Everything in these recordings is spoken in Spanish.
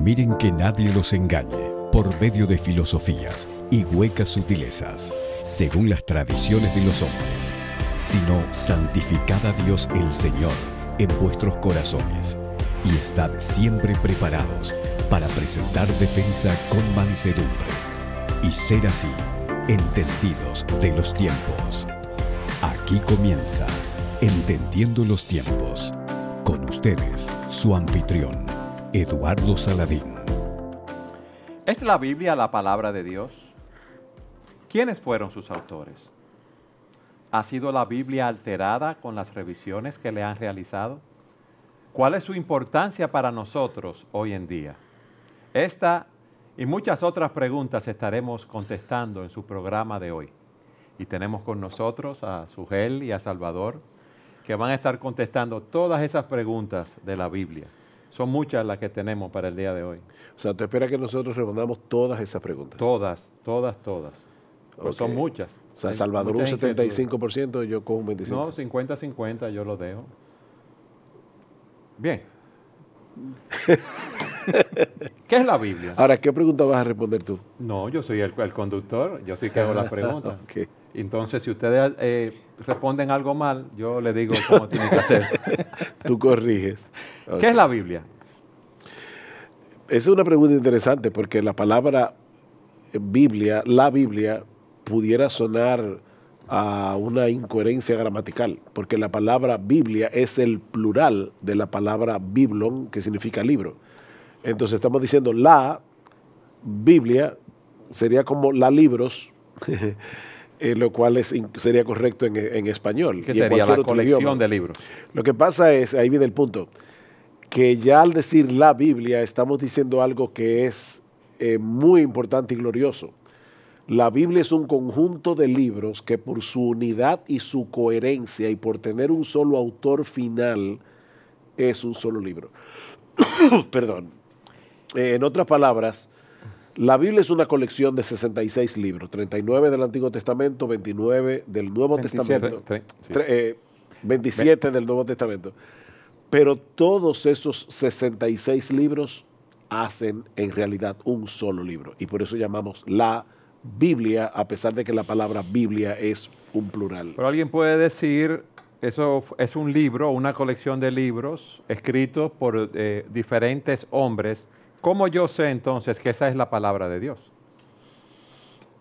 Miren que nadie los engañe por medio de filosofías y huecas sutilezas, según las tradiciones de los hombres, sino santificad a Dios el Señor en vuestros corazones y estad siempre preparados para presentar defensa con mansedumbre y ser así entendidos de los tiempos. Aquí comienza Entendiendo los Tiempos. Con ustedes, su anfitrión, Eduardo Saladín. ¿Es la Biblia la palabra de Dios? ¿Quiénes fueron sus autores? ¿Ha sido la Biblia alterada con las revisiones que le han realizado? ¿Cuál es su importancia para nosotros hoy en día? Esta y muchas otras preguntas estaremos contestando en su programa de hoy. Y tenemos con nosotros a Sugel y a Salvador, que van a estar contestando todas esas preguntas de la Biblia. Son muchas las que tenemos para el día de hoy. O sea, ¿tú esperas que nosotros respondamos todas esas preguntas? Todas. Pues son muchas. O sea, Salvador un 75% y yo con un 25%. No, 50-50 yo lo dejo. Bien. ¿Qué es la Biblia? Ahora, ¿qué pregunta vas a responder tú? No, yo soy el conductor, yo sí que hago las preguntas. Okay. Entonces, si ustedes responden algo mal, yo les digo cómo tienen que hacer. Tú corriges. Okay. ¿Qué es la Biblia? Es una pregunta interesante porque la palabra Biblia, la Biblia, pudiera sonar a una incoherencia gramatical, porque la palabra Biblia es el plural de la palabra biblon, que significa libro. Entonces estamos diciendo la Biblia sería como la libros, lo cual sería correcto en español. ¿Qué sería la colección de libros? Lo que pasa es, ahí viene el punto, que ya al decir la Biblia estamos diciendo algo que es muy importante y glorioso. La Biblia es un conjunto de libros que por su unidad y su coherencia y por tener un solo autor final es un solo libro. Perdón. En otras palabras, la Biblia es una colección de 66 libros, 39 del Antiguo Testamento, 29 del Nuevo Testamento, 27 del Nuevo Testamento. Pero todos esos 66 libros hacen en realidad un solo libro y por eso llamamos la Biblia, a pesar de que la palabra Biblia es un plural. Pero alguien puede decir, eso es un libro, una colección de libros escritos por diferentes hombres. ¿Cómo yo sé entonces que esa es la palabra de Dios?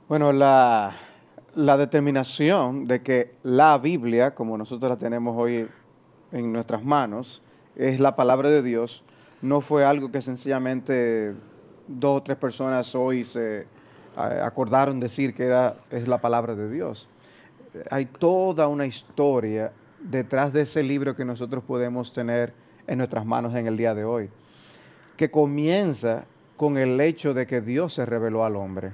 Bueno, la determinación de que la Biblia, como nosotros la tenemos hoy en nuestras manos, es la palabra de Dios, no fue algo que sencillamente 2 o 3 personas hoy se acordaron decir que es la palabra de Dios. Hay toda una historia detrás de ese libro que nosotros podemos tener en nuestras manos en el día de hoy, que comienza con el hecho de que Dios se reveló al hombre.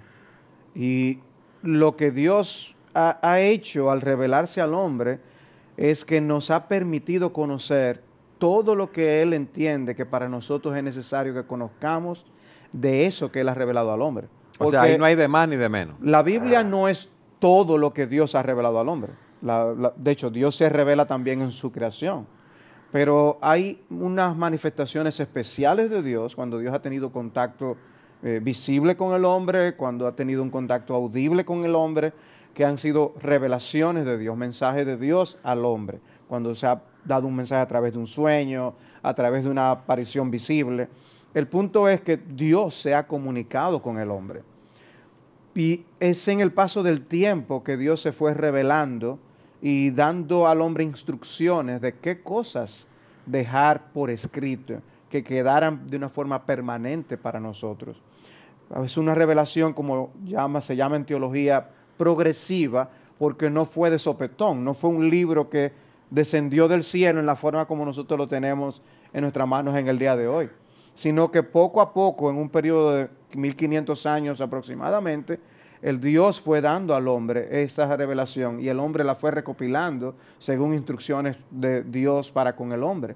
Y lo que Dios ha hecho al revelarse al hombre es que nos ha permitido conocer todo lo que Él entiende que para nosotros es necesario que conozcamos de eso que Él ha revelado al hombre. O sea, ahí no hay de más ni de menos. La Biblia no es todo lo que Dios ha revelado al hombre. De hecho, Dios se revela también en su creación. Pero hay unas manifestaciones especiales de Dios cuando Dios ha tenido contacto visible con el hombre, cuando ha tenido un contacto audible con el hombre, que han sido revelaciones de Dios, mensajes de Dios al hombre. Cuando se ha dado un mensaje a través de un sueño, a través de una aparición visible. El punto es que Dios se ha comunicado con el hombre. Y es en el paso del tiempo que Dios se fue revelando y dando al hombre instrucciones de qué cosas dejar por escrito, que quedaran de una forma permanente para nosotros. Es una revelación, como se llama en teología, progresiva, porque no fue de sopetón, no fue un libro que descendió del cielo en la forma como nosotros lo tenemos en nuestras manos en el día de hoy, sino que poco a poco, en un periodo de 1500 años aproximadamente, el Dios fue dando al hombre esa revelación y el hombre la fue recopilando según instrucciones de Dios para con el hombre.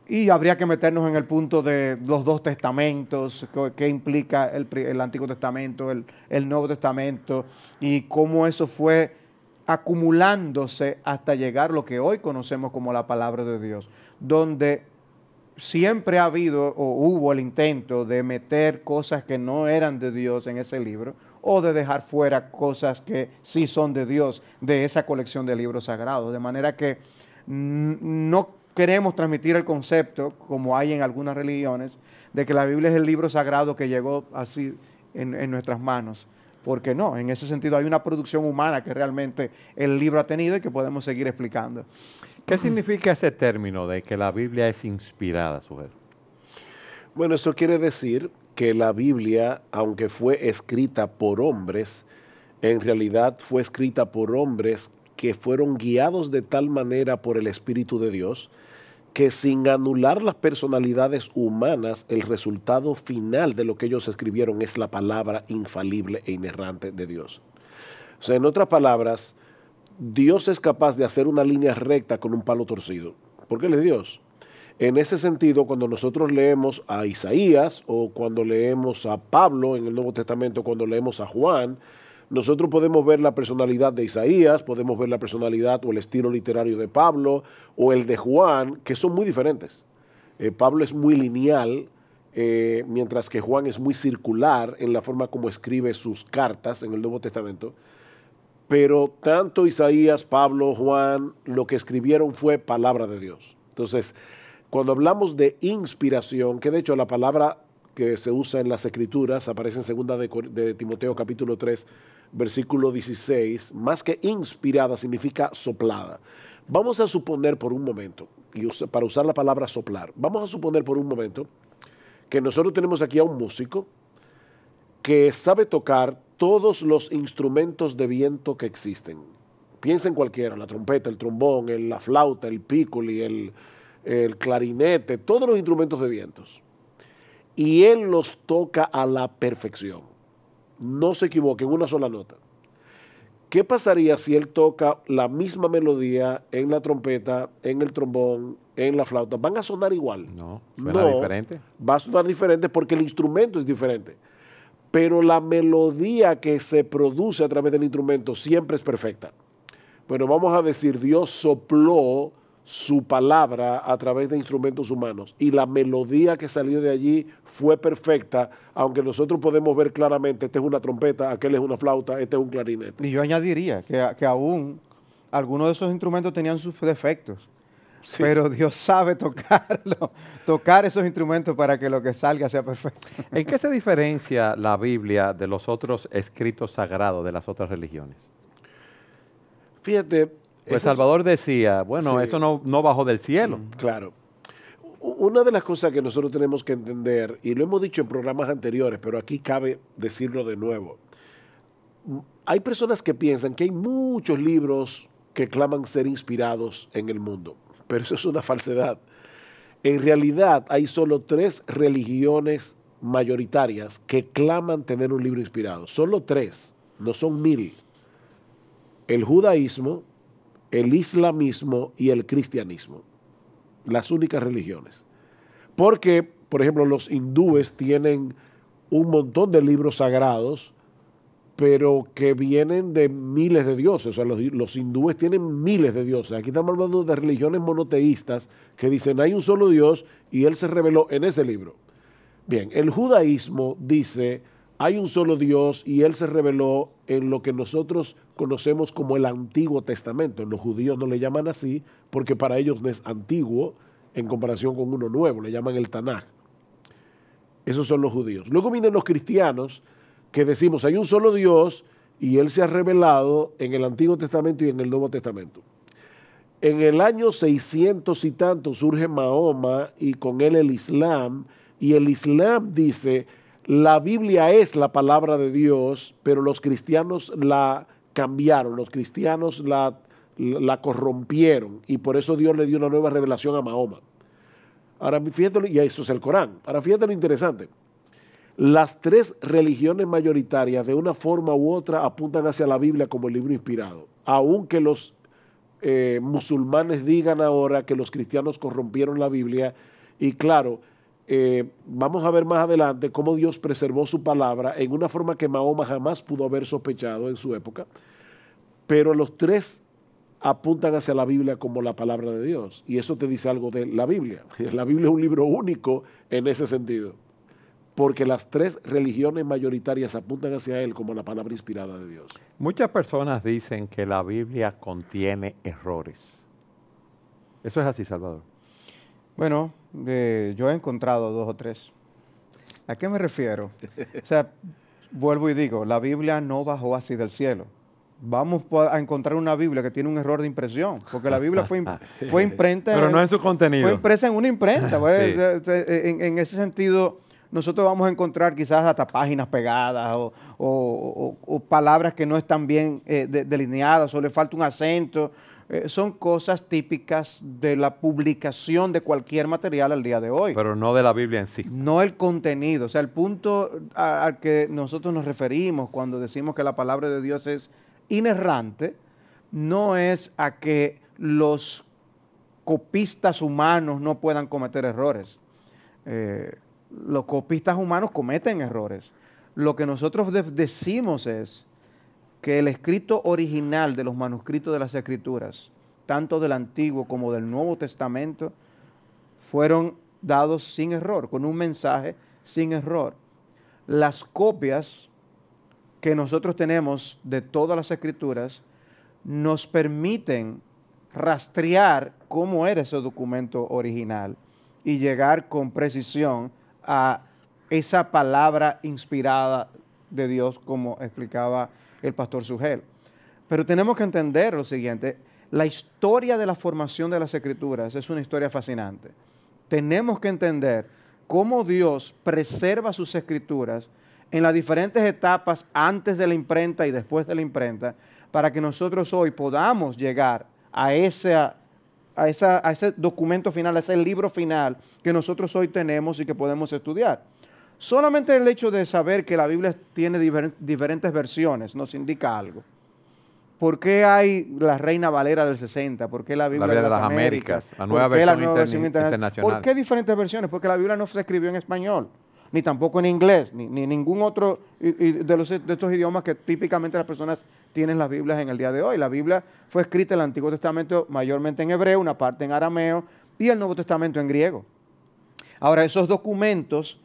Y habría que meternos en el punto de los 2 testamentos, qué implica el Antiguo Testamento, el Nuevo Testamento, y cómo eso fue acumulándose hasta llegar a lo que hoy conocemos como la palabra de Dios, donde siempre ha habido o hubo el intento de meter cosas que no eran de Dios en ese libro o de dejar fuera cosas que sí son de Dios de esa colección de libros sagrados. De manera que no queremos transmitir el concepto, como hay en algunas religiones, de que la Biblia es el libro sagrado que llegó así en nuestras manos. Porque no, en ese sentido hay una producción humana que realmente el libro ha tenido y que podemos seguir explicando. ¿Qué significa ese término de que la Biblia es inspirada, Sujel? Bueno, eso quiere decir que la Biblia, aunque fue escrita por hombres, en realidad fue escrita por hombres que fueron guiados de tal manera por el Espíritu de Dios, que sin anular las personalidades humanas, el resultado final de lo que ellos escribieron es la palabra infalible e inerrante de Dios. O sea, en otras palabras, Dios es capaz de hacer una línea recta con un palo torcido, porque Él es Dios. En ese sentido, cuando nosotros leemos a Isaías o cuando leemos a Pablo en el Nuevo Testamento, cuando leemos a Juan, nosotros podemos ver la personalidad de Isaías, podemos ver la personalidad o el estilo literario de Pablo o el de Juan, que son muy diferentes. Pablo es muy lineal, mientras que Juan es muy circular en la forma como escribe sus cartas en el Nuevo Testamento. Pero tanto Isaías, Pablo, Juan, lo que escribieron fue palabra de Dios. Entonces, cuando hablamos de inspiración, que de hecho la palabra que se usa en las Escrituras aparece en 2 de Timoteo capítulo 3, versículo 16, más que inspirada significa soplada. Vamos a suponer por un momento, y para usar la palabra soplar, vamos a suponer por un momento que nosotros tenemos aquí a un músico que sabe tocar todos los instrumentos de viento que existen. Piensa en cualquiera, la trompeta, el trombón, la flauta, el pícoli, el clarinete, todos los instrumentos de vientos. Y él los toca a la perfección. No se equivoca en una sola nota. ¿Qué pasaría si él toca la misma melodía en la trompeta, en el trombón, en la flauta? ¿Van a sonar igual? No, suena diferente. Va a sonar diferente porque el instrumento es diferente. Pero la melodía que se produce a través del instrumento siempre es perfecta. Bueno, vamos a decir, Dios sopló su palabra a través de instrumentos humanos y la melodía que salió de allí fue perfecta, aunque nosotros podemos ver claramente, esta es una trompeta, aquel es una flauta, este es un clarinete. Y yo añadiría que aún algunos de esos instrumentos tenían sus defectos, sí, pero Dios sabe tocar esos instrumentos para que lo que salga sea perfecto. ¿En qué se diferencia la Biblia de los otros escritos sagrados de las otras religiones? Fíjate, pues Salvador decía, bueno, sí, eso no bajó del cielo. Claro. Una de las cosas que nosotros tenemos que entender, y lo hemos dicho en programas anteriores, pero aquí cabe decirlo de nuevo, hay personas que piensan que hay muchos libros que claman ser inspirados en el mundo, pero eso es una falsedad. En realidad hay solo 3 religiones mayoritarias que claman tener un libro inspirado. Solo 3, no son 1000. El judaísmo, el islamismo y el cristianismo, las únicas religiones. Porque, por ejemplo, los hindúes tienen un montón de libros sagrados, pero que vienen de miles de dioses. O sea, los hindúes tienen miles de dioses. Aquí estamos hablando de religiones monoteístas que dicen hay un solo Dios y Él se reveló en ese libro. Bien, el judaísmo dice hay un solo Dios y Él se reveló en lo que nosotros conocemos como el Antiguo Testamento. Los judíos no le llaman así porque para ellos no es antiguo en comparación con uno nuevo, le llaman el Tanaj. Esos son los judíos. Luego vienen los cristianos que decimos hay un solo Dios y Él se ha revelado en el Antiguo Testamento y en el Nuevo Testamento. En el año 600 y tanto surge Mahoma y con él el Islam, y el Islam dice la Biblia es la palabra de Dios, pero los cristianos la cambiaron, los cristianos la corrompieron y por eso Dios le dio una nueva revelación a Mahoma. Ahora fíjate, y eso es el Corán. Ahora fíjate lo interesante. Las 3 religiones mayoritarias de una forma u otra apuntan hacia la Biblia como el libro inspirado, aunque los musulmanes digan ahora que los cristianos corrompieron la Biblia y claro, vamos a ver más adelante cómo Dios preservó su palabra en una forma que Mahoma jamás pudo haber sospechado en su época, pero los 3 apuntan hacia la Biblia como la palabra de Dios. Y eso te dice algo de la Biblia. La Biblia es un libro único en ese sentido, porque las tres religiones mayoritarias apuntan hacia él como la palabra inspirada de Dios. Muchas personas dicen que la Biblia contiene errores. ¿Eso es así, Salvador? Bueno, yo he encontrado 2 o 3. ¿A qué me refiero? O sea, vuelvo y digo, la Biblia no bajó así del cielo. Vamos a encontrar una Biblia que tiene un error de impresión, porque la Biblia fue imprenta. Pero no en su contenido. Fue impresa en una imprenta. Pues, Sí. en ese sentido, nosotros vamos a encontrar quizás hasta páginas pegadas o palabras que no están bien delineadas o le falta un acento. Son cosas típicas de la publicación de cualquier material al día de hoy. Pero no de la Biblia en sí. No el contenido. O sea, el punto al que nosotros nos referimos cuando decimos que la palabra de Dios es inerrante, no es a que los copistas humanos no puedan cometer errores. Los copistas humanos cometen errores. Lo que nosotros decimos es que el escrito original de los manuscritos de las Escrituras, tanto del Antiguo como del Nuevo Testamento, fueron dados sin error, con un mensaje sin error. Las copias que nosotros tenemos de todas las Escrituras nos permiten rastrear cómo era ese documento original y llegar con precisión a esa palabra inspirada de Dios, como explicaba el pastor Sugel. Pero tenemos que entender lo siguiente: la historia de la formación de las Escrituras es una historia fascinante. Tenemos que entender cómo Dios preserva sus Escrituras en las diferentes etapas antes de la imprenta y después de la imprenta, para que nosotros hoy podamos llegar a ese documento final, a ese libro final que nosotros hoy tenemos y que podemos estudiar. Solamente el hecho de saber que la Biblia tiene diferentes versiones nos indica algo. ¿Por qué hay la Reina Valera del 60? ¿Por qué la Biblia de las Américas? La nueva ¿Por qué la versión nueva versión internacional? ¿Por qué diferentes versiones? Porque la Biblia no se escribió en español, ni tampoco en inglés, ni ningún otro de estos idiomas que típicamente las personas tienen las Biblias en el día de hoy. La Biblia fue escrita en el Antiguo Testamento mayormente en hebreo, una parte en arameo y el Nuevo Testamento en griego. Ahora, esos documentos,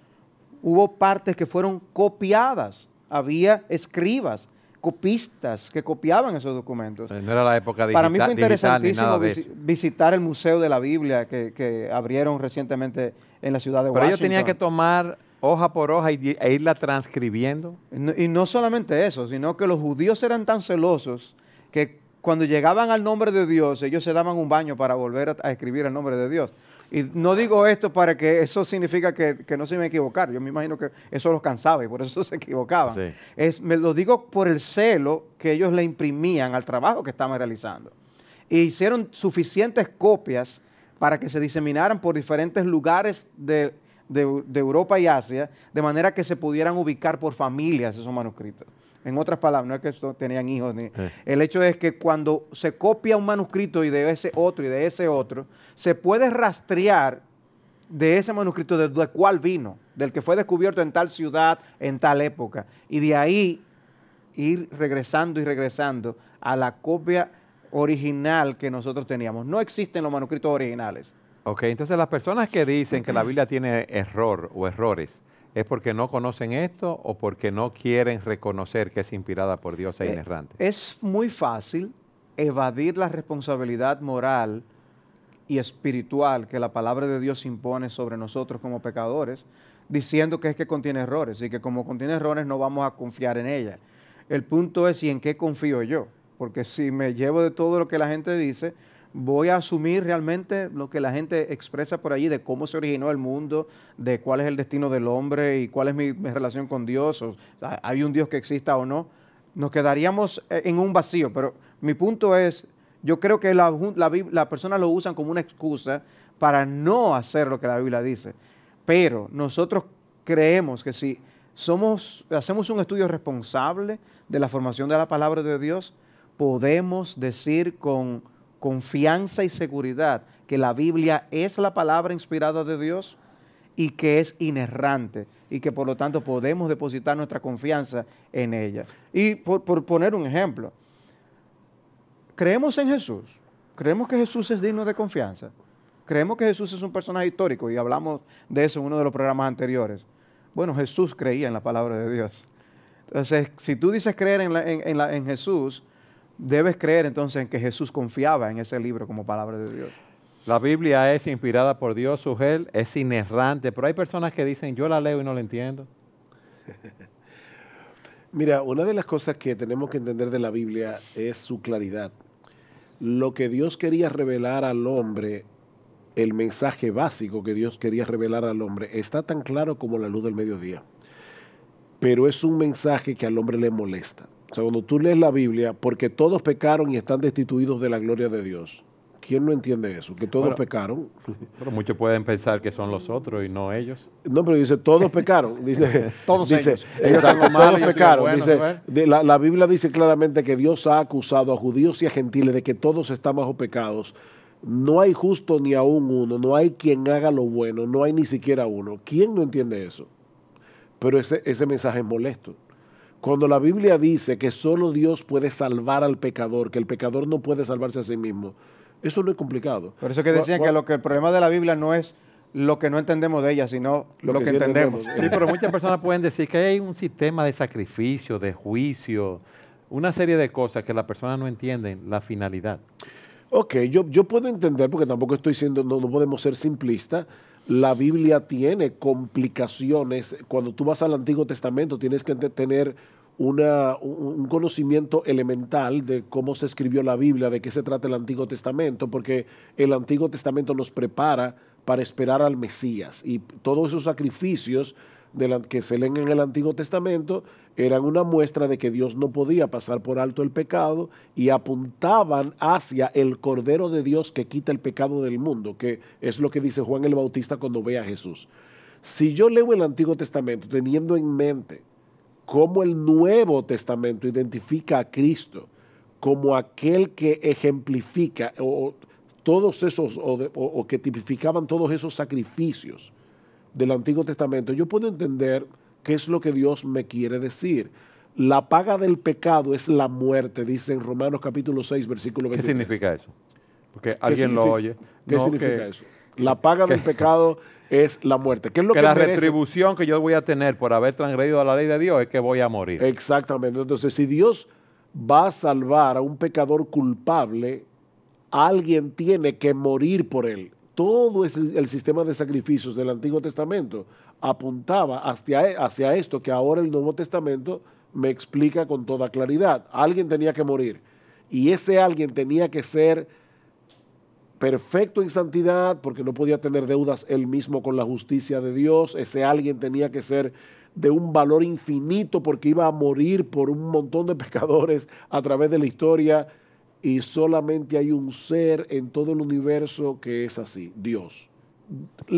hubo partes que fueron copiadas. Había escribas, copistas que copiaban esos documentos. No era la época digital. Para mí fue interesantísimo digital, visitar el Museo de la Biblia que abrieron recientemente en la ciudad de Washington. Pero ellos tenían que tomar hoja por hoja e irla transcribiendo. Y no solamente eso, sino que los judíos eran tan celosos que cuando llegaban al nombre de Dios, ellos se daban un baño para volver a escribir el nombre de Dios. Y no digo esto para que eso significa que no se me equivocar. Yo me imagino que eso los cansaba y por eso se equivocaban. Sí. Me lo digo por el celo que ellos le imprimían al trabajo que estaban realizando. E hicieron suficientes copias para que se diseminaran por diferentes lugares de Europa y Asia, de manera que se pudieran ubicar por familias esos manuscritos. En otras palabras, no es que tenían hijos. El hecho es que cuando se copia un manuscrito y de ese otro y de ese otro, se puede rastrear de ese manuscrito de cuál vino, del que fue descubierto en tal ciudad, en tal época. Y de ahí ir regresando y regresando a la copia original que nosotros teníamos. No existen los manuscritos originales. Ok, entonces las personas que dicen que la Biblia tiene error o errores, ¿es porque no conocen esto o porque no quieren reconocer que es inspirada por Dios e inerrante? Es muy fácil evadir la responsabilidad moral y espiritual que la palabra de Dios impone sobre nosotros como pecadores, diciendo que es que contiene errores y que como contiene errores no vamos a confiar en ella. El punto es, ¿y en qué confío yo? Porque si me llevo de todo lo que la gente dice, voy a asumir realmente lo que la gente expresa por allí de cómo se originó el mundo, de cuál es el destino del hombre y cuál es mi relación con Dios, o sea, hay un Dios que exista o no. Nos quedaríamos en un vacío, pero mi punto es, yo creo que la persona lo usan como una excusa para no hacer lo que la Biblia dice. Pero nosotros creemos que si hacemos un estudio responsable de la formación de la palabra de Dios, podemos decir con confianza y seguridad que la Biblia es la palabra inspirada de Dios y que es inerrante y que por lo tanto podemos depositar nuestra confianza en ella. Y por poner un ejemplo, creemos en Jesús, creemos que Jesús es digno de confianza, creemos que Jesús es un personaje histórico y hablamos de eso en uno de los programas anteriores. Bueno, Jesús creía en la palabra de Dios. Entonces, si tú dices creer en Jesús, debes creer entonces en que Jesús confiaba en ese libro como palabra de Dios. La Biblia es inspirada por Dios, Sujel, es inerrante, pero hay personas que dicen, yo la leo y no la entiendo. Mira, una de las cosas que tenemos que entender de la Biblia es su claridad. Lo que Dios quería revelar al hombre, el mensaje básico que Dios quería revelar al hombre, está tan claro como la luz del mediodía. Pero es un mensaje que al hombre le molesta. O sea, cuando tú lees la Biblia, porque todos pecaron y están destituidos de la gloria de Dios. ¿Quién no entiende eso? Que todos pecaron. Pero muchos pueden pensar que son los otros y no ellos. No, pero dice, todos pecaron. Dice, todos ellos. Exacto, todos pecaron. Bueno, dice, la Biblia dice claramente que Dios ha acusado a judíos y a gentiles de que todos están bajo pecados. No hay justo ni aún uno, no hay quien haga lo bueno, no hay ni siquiera uno. ¿Quién no entiende eso? Pero ese mensaje es molesto. Cuando la Biblia dice que solo Dios puede salvar al pecador, que el pecador no puede salvarse a sí mismo, eso no es complicado. Por eso que decían que el problema de la Biblia no es lo que no entendemos de ella, sino lo que sí entendemos. Sí, pero muchas personas pueden decir que hay un sistema de sacrificio, de juicio, una serie de cosas que las personas no entienden la finalidad. Ok, yo puedo entender, porque tampoco estoy siendo, no podemos ser simplistas. La Biblia tiene complicaciones. Cuando tú vas al Antiguo Testamento tienes que tener un conocimiento elemental de cómo se escribió la Biblia, de qué se trata el Antiguo Testamento, porque el Antiguo Testamento nos prepara para esperar al Mesías. Y todos esos sacrificios que se leen en el Antiguo Testamento eran una muestra de que Dios no podía pasar por alto el pecado y apuntaban hacia el Cordero de Dios que quita el pecado del mundo, que es lo que dice Juan el Bautista cuando ve a Jesús. Si yo leo el Antiguo Testamento teniendo en mente cómo el Nuevo Testamento identifica a Cristo como aquel que ejemplifica todos esos o que tipificaban todos esos sacrificios del Antiguo Testamento, yo puedo entender qué es lo que Dios me quiere decir. La paga del pecado es la muerte, dice en Romanos capítulo 6, versículo 23. ¿Qué significa eso? Porque alguien lo oye. ¿Qué significa eso? La paga del pecado es la muerte. ¿Qué es lo que la merece? retribución que yo voy a tener por haber transgredido a la ley de Dios es que voy a morir. Exactamente. Entonces, si Dios va a salvar a un pecador culpable, alguien tiene que morir por él. Todo el sistema de sacrificios del Antiguo Testamento apuntaba hacia esto que ahora el Nuevo Testamento me explica con toda claridad. Alguien tenía que morir y ese alguien tenía que ser perfecto en santidad porque no podía tener deudas él mismo con la justicia de Dios. Ese alguien tenía que ser de un valor infinito porque iba a morir por un montón de pecadores a través de la historia. Y solamente hay un ser en todo el universo que es así, Dios.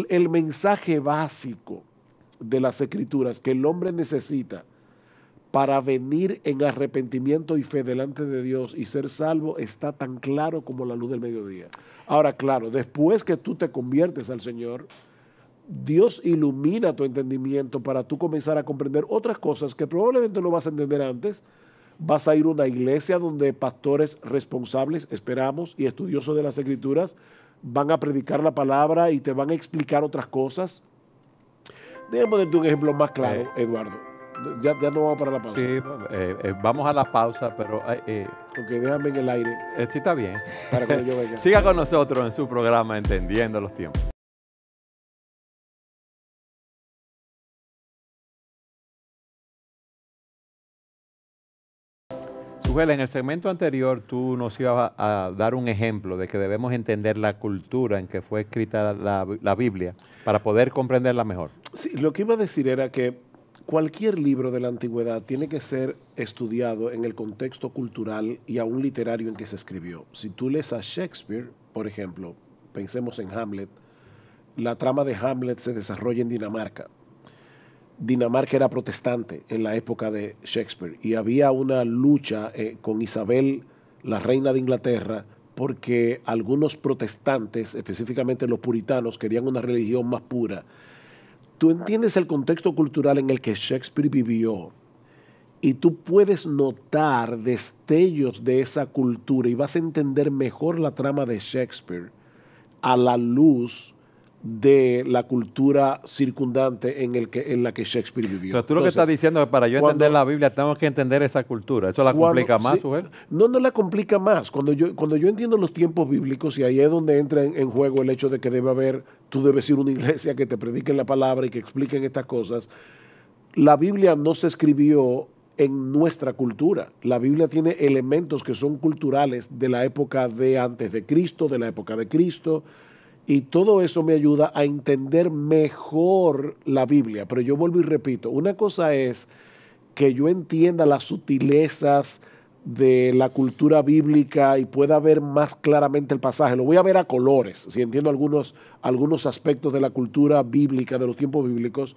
El mensaje básico de las Escrituras que el hombre necesita para venir en arrepentimiento y fe delante de Dios y ser salvo está tan claro como la luz del mediodía. Ahora, claro, después que tú te conviertes al Señor, Dios ilumina tu entendimiento para tú comenzar a comprender otras cosas que probablemente no vas a entender antes. Vas a ir a una iglesia donde pastores responsables, esperamos, y estudiosos de las Escrituras van a predicar la palabra y te van a explicar otras cosas. Déjame ponerte un ejemplo más claro, Eduardo. Ya no vamos para la pausa. Sí, vamos a la pausa, pero... Ok, déjame en el aire. Sí, está bien. Para que yo venga. Siga con nosotros en su programa Entendiendo los Tiempos. En el segmento anterior tú nos ibas a dar un ejemplo de que debemos entender la cultura en que fue escrita la Biblia para poder comprenderla mejor. Sí, lo que iba a decir era que cualquier libro de la antigüedad tiene que ser estudiado en el contexto cultural y aún literario en que se escribió. Si tú lees a Shakespeare, por ejemplo, pensemos en Hamlet, la trama de Hamlet se desarrolla en Dinamarca. Dinamarca era protestante en la época de Shakespeare y había una lucha con Isabel, la reina de Inglaterra, porque algunos protestantes, específicamente los puritanos, querían una religión más pura. Tú entiendes el contexto cultural en el que Shakespeare vivió y tú puedes notar destellos de esa cultura y vas a entender mejor la trama de Shakespeare a la luz de la cultura circundante en la que Shakespeare vivió. Pero tú lo que estás diciendo es que para yo entender la Biblia tengo que entender esa cultura. ¿Eso la complica más, Joel? No, no la complica más. Cuando yo entiendo los tiempos bíblicos, y ahí es donde entra en juego el hecho de que tú debes ir a una iglesia que te prediquen la palabra y que expliquen estas cosas. La Biblia no se escribió en nuestra cultura. La Biblia tiene elementos que son culturales de la época de antes de Cristo, de la época de Cristo, y todo eso me ayuda a entender mejor la Biblia. Pero yo vuelvo y repito, una cosa es que yo entienda las sutilezas de la cultura bíblica y pueda ver más claramente el pasaje. Lo voy a ver a colores, si entiendo algunos aspectos de la cultura bíblica, de los tiempos bíblicos.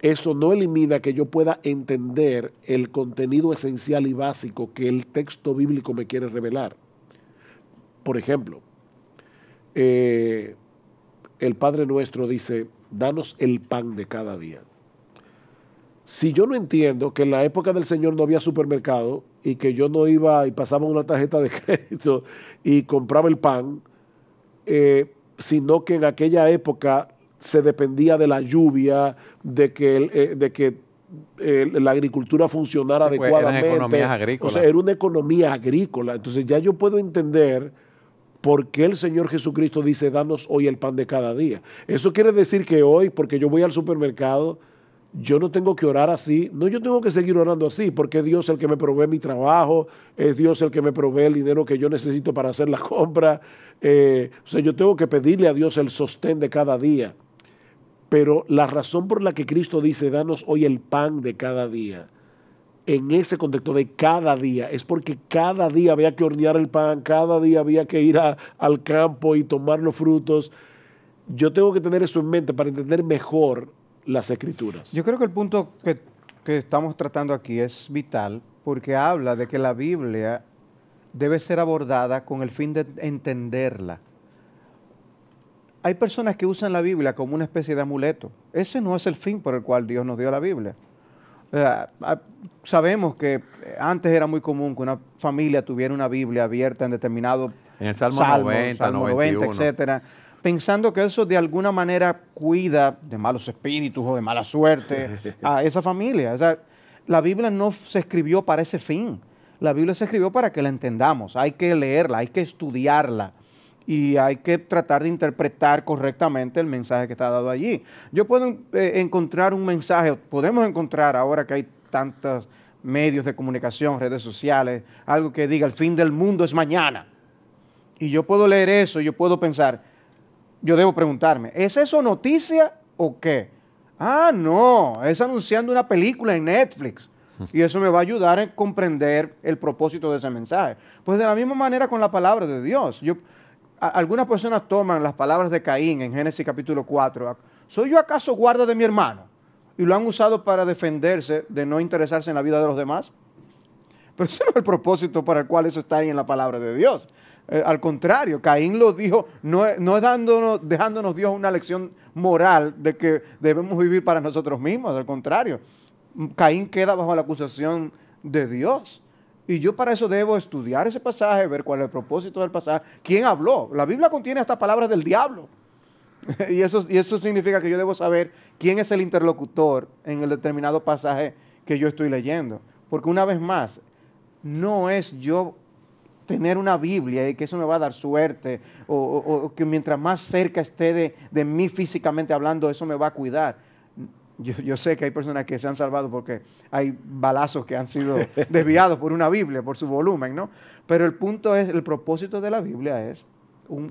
Eso no elimina que yo pueda entender el contenido esencial y básico que el texto bíblico me quiere revelar. Por ejemplo, el Padre Nuestro dice, danos el pan de cada día. Si yo no entiendo que en la época del Señor no había supermercado y que yo no iba y pasaba una tarjeta de crédito y compraba el pan, sino que en aquella época se dependía de la lluvia, de que la agricultura funcionara adecuadamente. Eran economías agrícolas. O sea, era una economía agrícola. Entonces ya yo puedo entender por qué el Señor Jesucristo dice, danos hoy el pan de cada día. Eso quiere decir que hoy, porque yo voy al supermercado, yo no tengo que orar así. No, yo tengo que seguir orando así, porque es Dios el que me provee mi trabajo, es Dios el que me provee el dinero que yo necesito para hacer la compra. O sea, yo tengo que pedirle a Dios el sostén de cada día. Pero la razón por la que Cristo dice, danos hoy el pan de cada día, en ese contexto de cada día, es porque cada día había que hornear el pan, cada día había que ir al campo y tomar los frutos. Yo tengo que tener eso en mente para entender mejor las Escrituras. Yo creo que el punto que estamos tratando aquí es vital porque habla de que la Biblia debe ser abordada con el fin de entenderla. Hay personas que usan la Biblia como una especie de amuleto. Ese no es el fin por el cual Dios nos dio la Biblia. Sabemos que antes era muy común que una familia tuviera una Biblia abierta en determinado en el Salmo 90, 90, etcétera, pensando que eso de alguna manera cuida de malos espíritus o de mala suerte a esa familia. O sea, la Biblia no se escribió para ese fin. La Biblia se escribió para que la entendamos. Hay que leerla, hay que estudiarla. Y hay que tratar de interpretar correctamente el mensaje que está dado allí. Yo puedo encontrar un mensaje, podemos encontrar ahora que hay tantos medios de comunicación, redes sociales, algo que diga el fin del mundo es mañana. Y yo puedo leer eso, yo puedo pensar, yo debo preguntarme, ¿es eso noticia o qué? Ah, no, es anunciando una película en Netflix. Y eso me va a ayudar a comprender el propósito de ese mensaje. Pues de la misma manera con la palabra de Dios. Algunas personas toman las palabras de Caín en Génesis capítulo 4. ¿Soy yo acaso guarda de mi hermano? Y lo han usado para defenderse de no interesarse en la vida de los demás. Pero ese no es el propósito para el cual eso está ahí en la palabra de Dios. Al contrario, Caín lo dijo, no es dejándonos Dios una lección moral de que debemos vivir para nosotros mismos. Al contrario, Caín queda bajo la acusación de Dios. Y yo para eso debo estudiar ese pasaje, ver cuál es el propósito del pasaje. ¿Quién habló? La Biblia contiene hasta palabras del diablo. y eso significa que yo debo saber quién es el interlocutor en el determinado pasaje que yo estoy leyendo. Porque una vez más, no es yo tener una Biblia y que eso me va a dar suerte o que mientras más cerca esté de mí físicamente hablando, eso me va a cuidar. Yo sé que hay personas que se han salvado porque hay balazos que han sido desviados por una Biblia, por su volumen, ¿no? Pero el punto es, el propósito de la Biblia es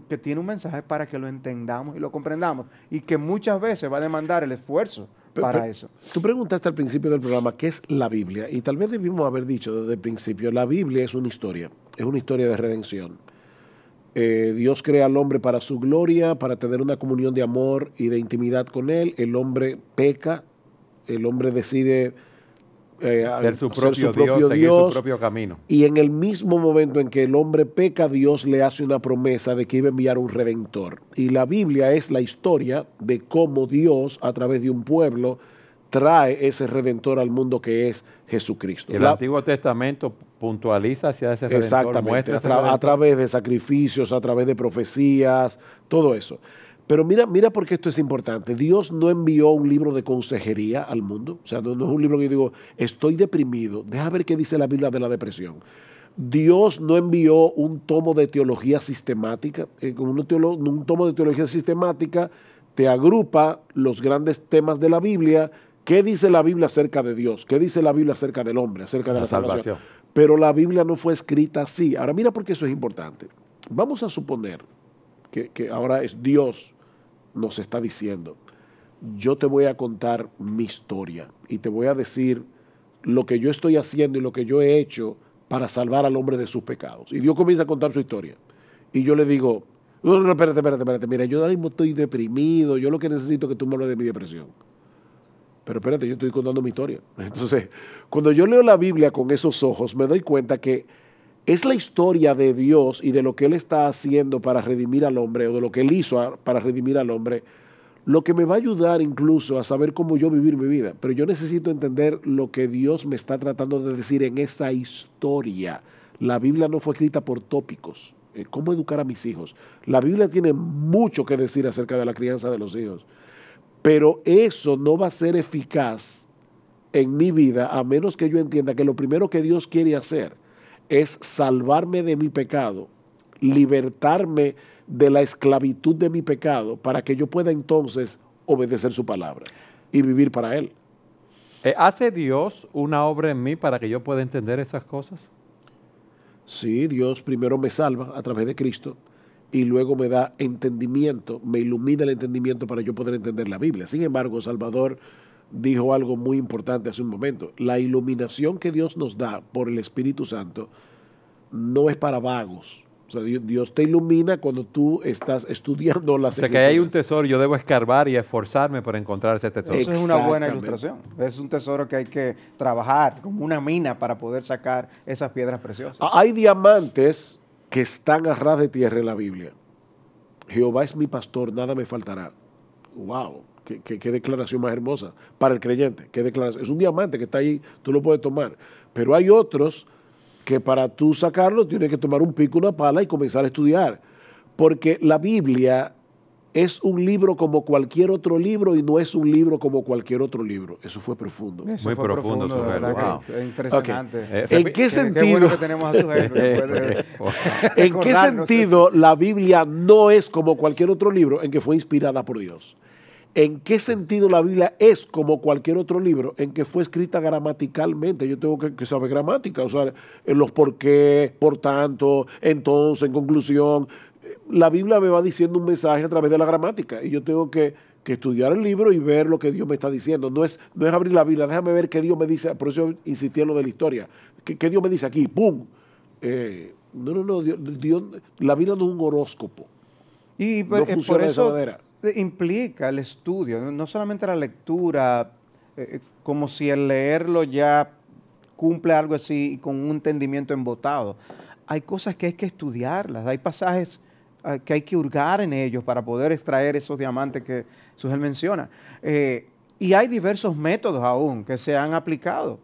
que tiene un mensaje para que lo entendamos y lo comprendamos y que muchas veces va a demandar el esfuerzo para eso. Tú preguntaste al principio del programa qué es la Biblia y tal vez debimos haber dicho desde el principio, la Biblia es una historia de redención. Dios crea al hombre para su gloria, para tener una comunión de amor y de intimidad con él. El hombre peca, el hombre decide ser su propio Dios, seguir su propio camino. Y en el mismo momento en que el hombre peca, Dios le hace una promesa de que iba a enviar un redentor. Y la Biblia es la historia de cómo Dios, a través de un pueblo, trae ese Redentor al mundo que es Jesucristo. Y el Antiguo Testamento puntualiza hacia ese Redentor, Exactamente, muestra ese a Redentor. través de sacrificios, a través de profecías, todo eso. Pero mira por qué esto es importante. Dios no envió un libro de consejería al mundo. O sea, no es un libro que yo digo, estoy deprimido, deja ver qué dice la Biblia de la depresión. Dios no envió un tomo de teología sistemática. Un tomo de teología sistemática te agrupa los grandes temas de la Biblia. ¿Qué dice la Biblia acerca de Dios? ¿Qué dice la Biblia acerca del hombre, acerca de la salvación? Pero la Biblia no fue escrita así. Ahora mira por qué eso es importante. Vamos a suponer que ahora es Dios nos está diciendo, yo te voy a contar mi historia y te voy a decir lo que yo estoy haciendo y lo que yo he hecho para salvar al hombre de sus pecados. Y Dios comienza a contar su historia. Y yo le digo, no, espérate, mira, yo ahora mismo estoy deprimido, yo lo que necesito es que tú me hables de mi depresión. Pero espérate, yo estoy contando mi historia. Entonces, cuando yo leo la Biblia con esos ojos, me doy cuenta que es la historia de Dios y de lo que Él está haciendo para redimir al hombre, o de lo que Él hizo para redimir al hombre, lo que me va a ayudar incluso a saber cómo yo vivir mi vida. Pero yo necesito entender lo que Dios me está tratando de decir en esa historia. La Biblia no fue escrita por tópicos. ¿Cómo educar a mis hijos? La Biblia tiene mucho que decir acerca de la crianza de los hijos. Pero eso no va a ser eficaz en mi vida a menos que yo entienda que lo primero que Dios quiere hacer es salvarme de mi pecado, libertarme de la esclavitud de mi pecado para que yo pueda entonces obedecer su palabra y vivir para Él. ¿Hace Dios una obra en mí para que yo pueda entender esas cosas? Sí, Dios primero me salva a través de Cristo y luego me da entendimiento, me ilumina el entendimiento para yo poder entender la Biblia. Sin embargo, Salvador dijo algo muy importante hace un momento. La iluminación que Dios nos da por el Espíritu Santo no es para vagos. O sea, Dios te ilumina cuando tú estás estudiando las escrituras. O sea, que hay un tesoro, yo debo escarbar y esforzarme por encontrar ese tesoro. Eso es una buena ilustración. Es un tesoro que hay que trabajar como una mina para poder sacar esas piedras preciosas. Hay diamantes que están a ras de tierra en la Biblia. Jehová es mi pastor, nada me faltará. ¡Wow! Qué declaración más hermosa para el creyente. Qué declaración. Es un diamante que está ahí, tú lo puedes tomar. Pero hay otros que para tú sacarlo tienes que tomar un pico, una pala y comenzar a estudiar. Porque la Biblia es un libro como cualquier otro libro y no es un libro como cualquier otro libro. Eso fue profundo. Muy profundo, su ¿verdad? Wow. Es impresionante. Okay. ¿En qué sentido? Qué bueno que tenemos a su ¿En qué sentido la Biblia no es como cualquier otro libro en que fue inspirada por Dios? ¿En qué sentido la Biblia es como cualquier otro libro en que fue escrita gramaticalmente? Yo tengo que saber gramática, o sea, en los por qué, por tanto, entonces, en conclusión. La Biblia me va diciendo un mensaje a través de la gramática y yo tengo que estudiar el libro y ver lo que Dios me está diciendo. No es abrir la Biblia, déjame ver qué Dios me dice, por eso insistí en lo de la historia. ¿Qué Dios me dice aquí? ¡Pum! No, Dios, la Biblia no es un horóscopo. Y no funciona por de esa eso manera. implica el estudio, no solamente la lectura, como si el leerlo ya cumple algo así con un entendimiento embotado. Hay cosas que hay que estudiarlas, hay pasajes que hay que hurgar en ellos para poder extraer esos diamantes que Sugel menciona. Y hay diversos métodos aún que se han aplicado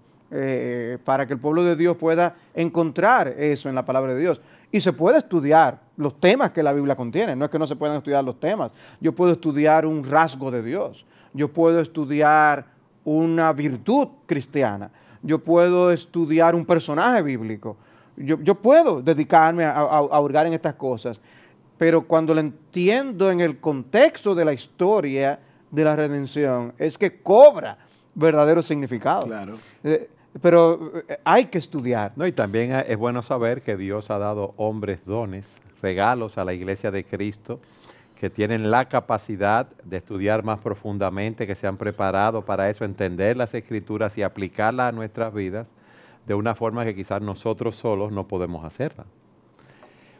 para que el pueblo de Dios pueda encontrar eso en la palabra de Dios. Y se puede estudiar los temas que la Biblia contiene, no es que no se puedan estudiar los temas. Yo puedo estudiar un rasgo de Dios, yo puedo estudiar una virtud cristiana, yo puedo estudiar un personaje bíblico, yo puedo dedicarme a hurgar en estas cosas, pero cuando lo entiendo en el contexto de la historia de la redención, es que cobra verdadero significado. Claro. Pero hay que estudiar. No, y también es bueno saber que Dios ha dado hombres dones, regalos a la iglesia de Cristo, que tienen la capacidad de estudiar más profundamente, que se han preparado para eso, entender las Escrituras y aplicarlas a nuestras vidas de una forma que quizás nosotros solos no podemos hacerla.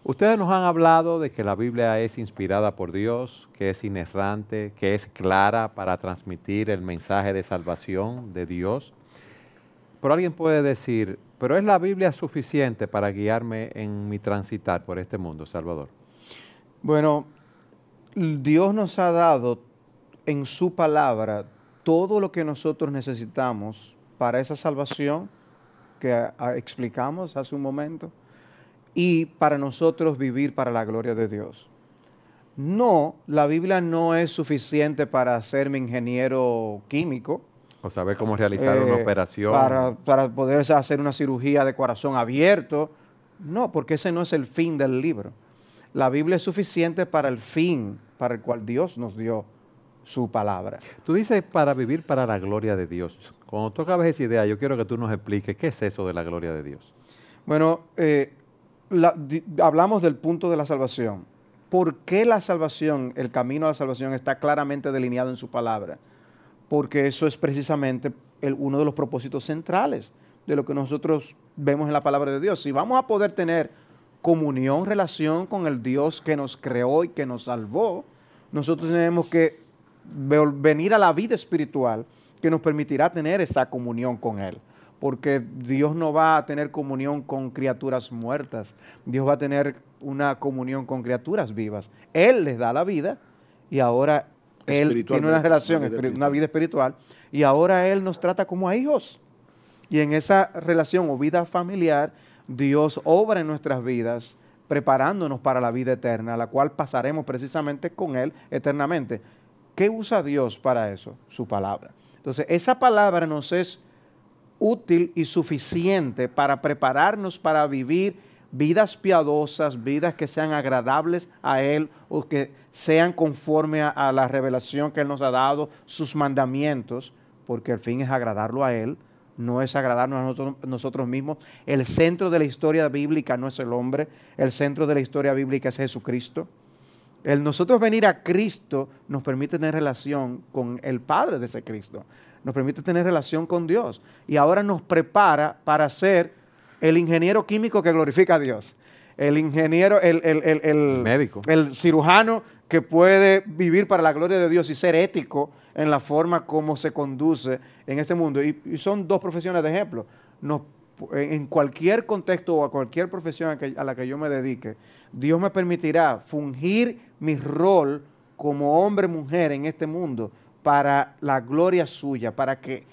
Ustedes nos han hablado de que la Biblia es inspirada por Dios, que es inerrante, que es clara para transmitir el mensaje de salvación de Dios. Pero alguien puede decir, ¿pero es la Biblia suficiente para guiarme en mi transitar por este mundo, Salvador? Bueno, Dios nos ha dado en su palabra todo lo que nosotros necesitamos para esa salvación que explicamos hace un momento y para nosotros vivir para la gloria de Dios. No, la Biblia no es suficiente para hacerme ingeniero químico, O saber cómo realizar una operación. para poder hacer una cirugía de corazón abierto. No, porque ese no es el fin del libro. La Biblia es suficiente para el fin para el cual Dios nos dio su palabra. Tú dices para vivir para la gloria de Dios. Cuando tú acabes esa idea, yo quiero que tú nos expliques qué es eso de la gloria de Dios. Bueno, hablamos del punto de la salvación. ¿Por qué la salvación, el camino a la salvación está claramente delineado en su palabra? Porque eso es precisamente uno de los propósitos centrales de lo que nosotros vemos en la palabra de Dios. Si vamos a poder tener comunión, relación con el Dios que nos creó y que nos salvó, nosotros tenemos que venir a la vida espiritual que nos permitirá tener esa comunión con Él. Porque Dios no va a tener comunión con criaturas muertas. Dios va a tener una comunión con criaturas vivas. Él les da la vida y ahora Él tiene una relación, una vida espiritual, y ahora Él nos trata como a hijos. Y en esa relación o vida familiar, Dios obra en nuestras vidas preparándonos para la vida eterna, la cual pasaremos precisamente con Él eternamente. ¿Qué usa Dios para eso? Su palabra. Entonces, esa palabra nos es útil y suficiente para prepararnos para vivir vidas piadosas, vidas que sean agradables a Él o que sean conforme a la revelación que Él nos ha dado, sus mandamientos, porque el fin es agradarlo a Él, no es agradarnos a nosotros mismos. El centro de la historia bíblica no es el hombre, el centro de la historia bíblica es Jesucristo. El nosotros venir a Cristo nos permite tener relación con el Padre de ese Cristo, nos permite tener relación con Dios y ahora nos prepara para ser el ingeniero químico que glorifica a Dios, el ingeniero, el médico, el cirujano que puede vivir para la gloria de Dios y ser ético en la forma como se conduce en este mundo. Y son dos profesiones de ejemplo. En cualquier contexto o a cualquier profesión a la que yo me dedique, Dios me permitirá fungir mi rol como hombre, mujer en este mundo para la gloria suya, para que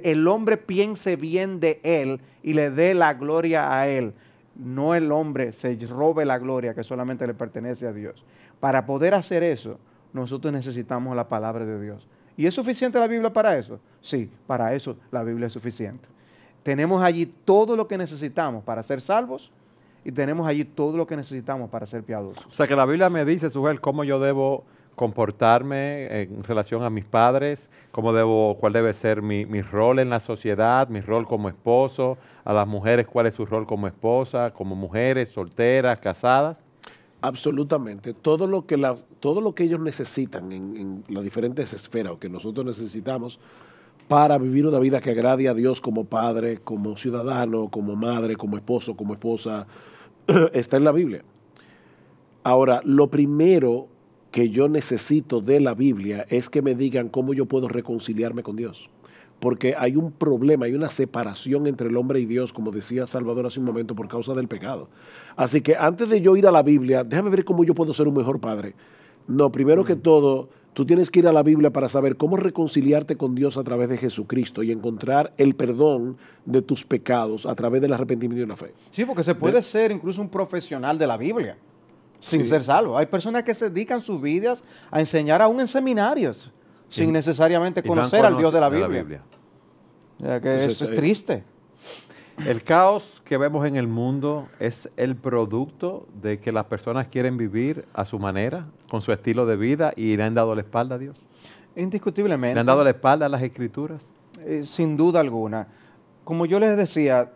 el hombre piense bien de él y le dé la gloria a él. No el hombre se robe la gloria que solamente le pertenece a Dios. Para poder hacer eso, nosotros necesitamos la palabra de Dios. ¿Y es suficiente la Biblia para eso? Sí, para eso la Biblia es suficiente. Tenemos allí todo lo que necesitamos para ser salvos y tenemos allí todo lo que necesitamos para ser piadosos. O sea que la Biblia me dice, Sujel, cómo yo debo comportarme en relación a mis padres, cuál debe ser mi rol en la sociedad, mi rol como esposo, a las mujeres cuál es su rol como esposa, como mujeres solteras, casadas. Absolutamente. Todo lo que ellos necesitan en las diferentes esferas o que nosotros necesitamos para vivir una vida que agrade a Dios como padre, como ciudadano, como madre, como esposo, como esposa, está en la Biblia. Ahora, lo primero que yo necesito de la Biblia es que me digan cómo yo puedo reconciliarme con Dios. Porque hay un problema, hay una separación entre el hombre y Dios, como decía Salvador hace un momento, por causa del pecado. Así que antes de yo ir a la Biblia, déjame ver cómo yo puedo ser un mejor padre. No, primero que todo, tú tienes que ir a la Biblia para saber cómo reconciliarte con Dios a través de Jesucristo y encontrar el perdón de tus pecados a través del arrepentimiento y la fe. Sí, porque se puede ser incluso un profesional de la Biblia sin ser salvo. Hay personas que se dedican sus vidas a enseñar aún en seminarios sin necesariamente conocer al Dios de la Biblia. Ya que eso es triste. El caos que vemos en el mundo es el producto de que las personas quieren vivir a su manera, con su estilo de vida, y le han dado la espalda a Dios. Indiscutiblemente. ¿Le han dado la espalda a las Escrituras? Sin duda alguna. Como yo les decía,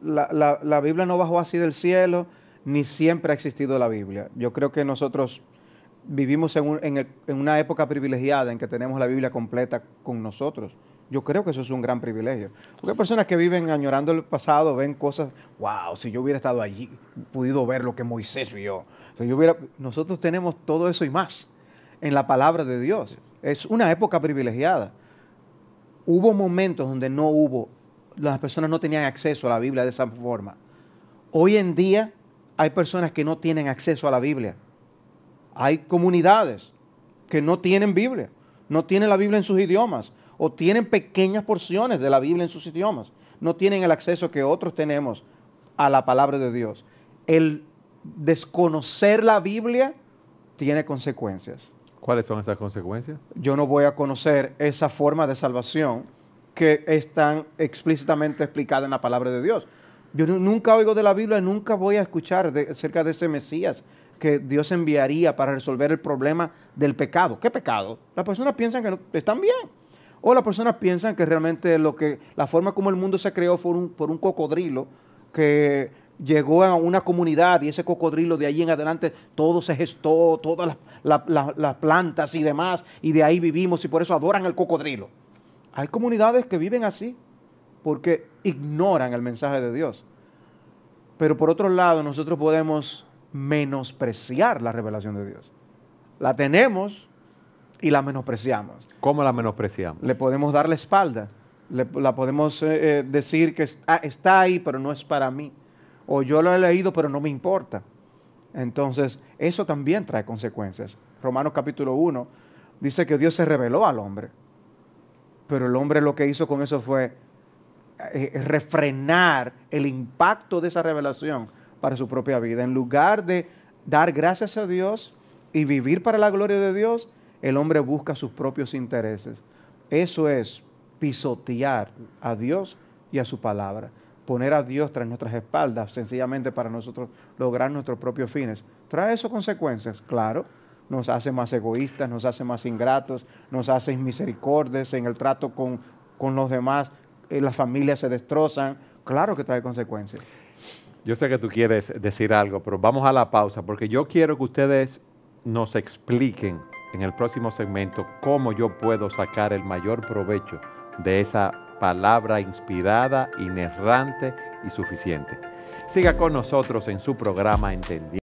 la Biblia no bajó así del cielo, ni siempre ha existido la Biblia. Yo creo que nosotros vivimos en una época privilegiada en que tenemos la Biblia completa con nosotros. Yo creo que eso es un gran privilegio. Porque hay personas que viven añorando el pasado, ven cosas, wow, si yo hubiera estado allí, podido ver lo que Moisés vio. Nosotros tenemos todo eso y más en la palabra de Dios. Es una época privilegiada. Hubo momentos donde las personas no tenían acceso a la Biblia de esa forma. Hoy en día hay personas que no tienen acceso a la Biblia. Hay comunidades que no tienen Biblia, no tienen la Biblia en sus idiomas, o tienen pequeñas porciones de la Biblia en sus idiomas. No tienen el acceso que otros tenemos a la palabra de Dios. El desconocer la Biblia tiene consecuencias. ¿Cuáles son esas consecuencias? Yo no voy a conocer esa forma de salvación que es tan explícitamente explicada en la palabra de Dios. Yo nunca oigo de la Biblia, nunca voy a escuchar acerca de ese Mesías que Dios enviaría para resolver el problema del pecado. ¿Qué pecado? Las personas piensan que no, están bien. O las personas piensan que realmente la forma como el mundo se creó fue por un cocodrilo que llegó a una comunidad y ese cocodrilo de allí en adelante todo se gestó, todas las plantas y demás, y de ahí vivimos y por eso adoran al cocodrilo. Hay comunidades que viven así porque ignoran el mensaje de Dios. Pero por otro lado, nosotros podemos menospreciar la revelación de Dios. La tenemos y la menospreciamos. ¿Cómo la menospreciamos? Le podemos dar la espalda. La podemos decir que está ahí, pero no es para mí. O yo lo he leído, pero no me importa. Entonces, eso también trae consecuencias. Romanos capítulo 1 dice que Dios se reveló al hombre. Pero el hombre lo que hizo con eso fue refrenar el impacto de esa revelación para su propia vida. En lugar de dar gracias a Dios y vivir para la gloria de Dios, el hombre busca sus propios intereses. Eso es pisotear a Dios y a su palabra. Poner a Dios tras nuestras espaldas, sencillamente para nosotros lograr nuestros propios fines. ¿Trae eso consecuencias? Claro. Nos hace más egoístas, nos hace más ingratos, nos hace inmisericordias en el trato con los demás. Las familias se destrozan. Claro que trae consecuencias. Yo sé que tú quieres decir algo, pero vamos a la pausa, porque yo quiero que ustedes nos expliquen en el próximo segmento cómo yo puedo sacar el mayor provecho de esa palabra inspirada, inerrante y suficiente. Siga con nosotros en su programa Entendiendo.